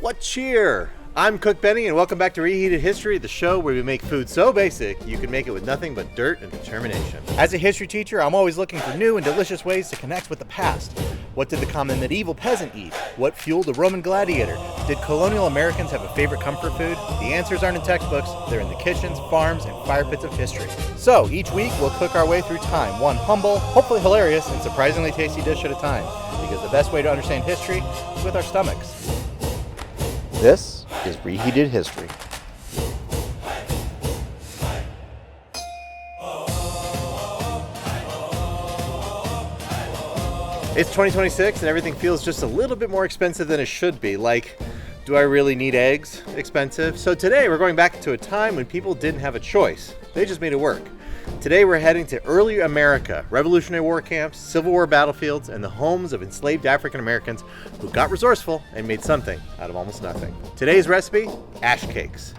What cheer? I'm Cook Benny, and welcome back to Reheated History, the show where we make food so basic you can make it with nothing but dirt and determination. As a history teacher, I'm always looking for new and delicious ways to connect with the past. What did the common medieval peasant eat? What fueled the Roman gladiator? Did colonial Americans have a favorite comfort food? The answers aren't in textbooks, they're in the kitchens, farms, and fire pits of history. So, each week we'll cook our way through time, one humble, hopefully hilarious, and surprisingly tasty dish at a time. Because the best way to understand history is with our stomachs. This is Reheated History. It's 2026 and everything feels just a little bit more expensive than it should be. Like, do I really need eggs? Expensive. So today we're going back to a time when people didn't have a choice. They just made it work. Today we're heading to early America, Revolutionary War camps, Civil War battlefields, and the homes of enslaved African Americans who got resourceful and made something out of almost nothing. Today's recipe, ash cakes.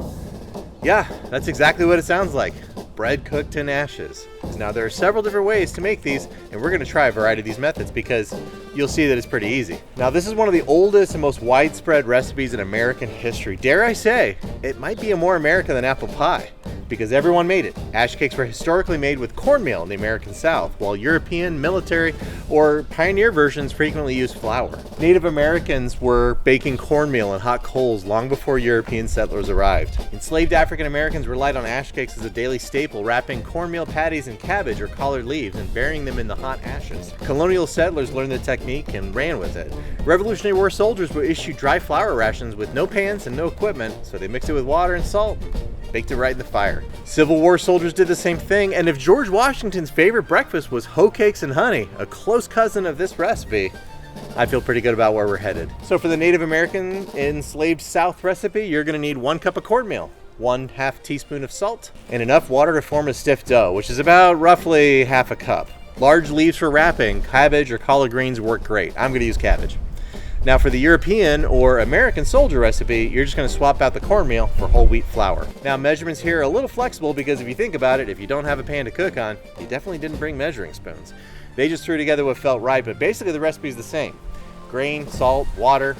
Yeah, that's exactly what it sounds like. Bread cooked in ashes. Now there are several different ways to make these, and we're going to try a variety of these methods because you'll see that it's pretty easy. Now this is one of the oldest and most widespread recipes in American history. Dare I say, it might be more American than apple pie, because everyone made it. Ash cakes were historically made with cornmeal in the American South, while European, military, or pioneer versions frequently used flour. Native Americans were baking cornmeal in hot coals long before European settlers arrived. Enslaved African Americans relied on ash cakes as a daily staple, wrapping cornmeal patties in cabbage or collard leaves and burying them in the hot ashes. Colonial settlers learned the technique and ran with it. Revolutionary War soldiers were issued dry flour rations with no pans and no equipment, so they mixed it with water and salt. Baked it right in the fire. Civil War soldiers did the same thing, and if George Washington's favorite breakfast was hoe cakes and honey, a close cousin of this recipe, I feel pretty good about where we're headed. So for the Native American enslaved South recipe, you're gonna need 1 cup of cornmeal, 1/2 teaspoon of salt, and enough water to form a stiff dough, which is about roughly half a cup. Large leaves for wrapping, cabbage or collard greens work great. I'm gonna use cabbage. Now for the European or American soldier recipe, you're just gonna swap out the cornmeal for whole wheat flour. Now measurements here are a little flexible because if you think about it, if you don't have a pan to cook on, you definitely didn't bring measuring spoons. They just threw together what felt right, but basically the recipe is the same. Grain, salt, water,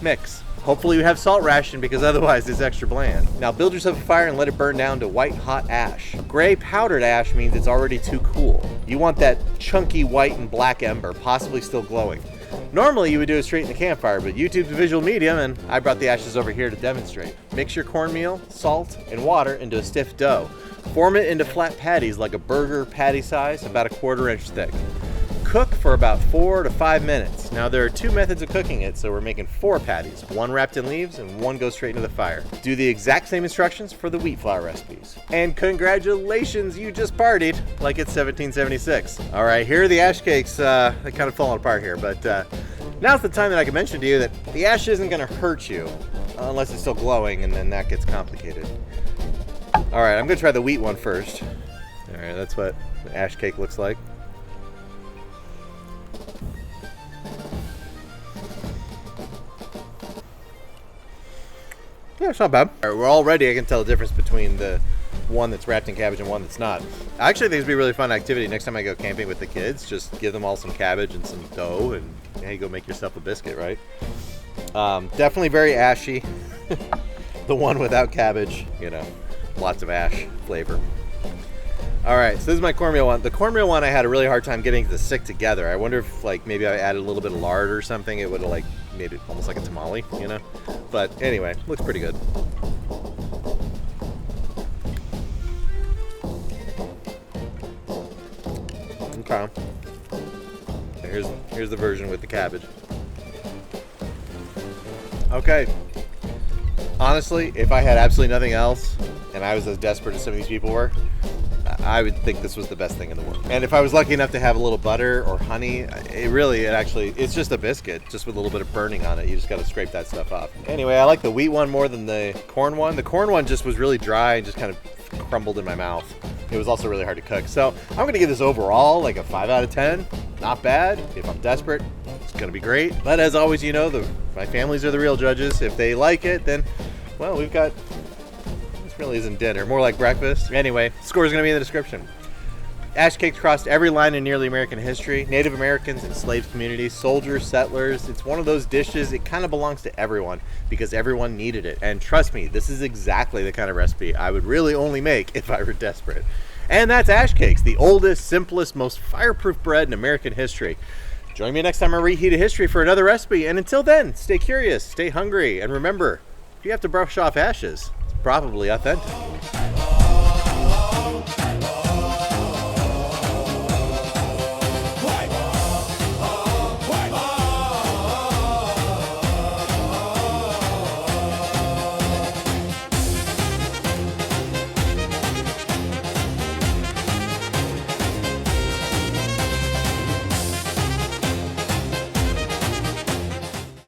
mix. Hopefully you have salt ration because otherwise it's extra bland. Now build yourself a fire and let it burn down to white hot ash. Gray powdered ash means it's already too cool. You want that chunky white and black ember, possibly still glowing. Normally you would do it straight in the campfire, but YouTube's a visual medium and I brought the ashes over here to demonstrate. Mix your cornmeal, salt, and water into a stiff dough. Form it into flat patties like a burger patty size, about 1/4 inch thick. Cook for about 4 to 5 minutes. Now there are 2 methods of cooking it, so we're making 4 patties, 1 wrapped in leaves and 1 goes straight into the fire. Do the exact same instructions for the wheat flour recipes. And congratulations, you just partied like it's 1776. All right, here are the ash cakes. They're kind of falling apart here, but now's the time that I can mention to you that the ash isn't gonna hurt you unless it's still glowing, and then that gets complicated. All right, I'm gonna try the wheat one first. All right, that's what the ash cake looks like. Yeah, it's not bad. All right, we're already, I can tell the difference between the one that's wrapped in cabbage and one that's not. I actually think it'd be a really fun activity next time I go camping with the kids. Just give them all some cabbage and some dough, and yeah, you go make yourself a biscuit, right? Definitely very ashy. The one without cabbage, you know, lots of ash flavor. All right, so this is my cornmeal one. The cornmeal one I had a really hard time getting to stick together. I wonder if like maybe I added a little bit of lard or something, it would have like made it almost like a tamale, you know? But anyway, looks pretty good. Okay. Here's the version with the cabbage. Okay. Honestly, if I had absolutely nothing else and I was as desperate as some of these people were, I would think this was the best thing in the world. And if I was lucky enough to have a little butter or honey, it's just a biscuit, just with a little bit of burning on it. You just got to scrape that stuff off. Anyway, I like the wheat one more than the corn one. The corn one just was really dry and just kind of crumbled in my mouth. It was also really hard to cook. So I'm going to give this overall like a 5 out of 10. Not bad. If I'm desperate, it's going to be great. But as always, you know, my families are the real judges. If they like it, then, well, we've got... Really isn't dinner, more like breakfast. Anyway, score is going to be in the description. Ash cakes crossed every line in nearly American history. Native Americans, enslaved communities, soldiers, settlers. It's one of those dishes, it kind of belongs to everyone because everyone needed it. And trust me, this is exactly the kind of recipe I would really only make if I were desperate. And that's ash cakes, the oldest, simplest, most fireproof bread in American history. Join me next time I reheat a history for another recipe. And until then, stay curious, stay hungry, and remember, if you have to brush off ashes, it's probably authentic.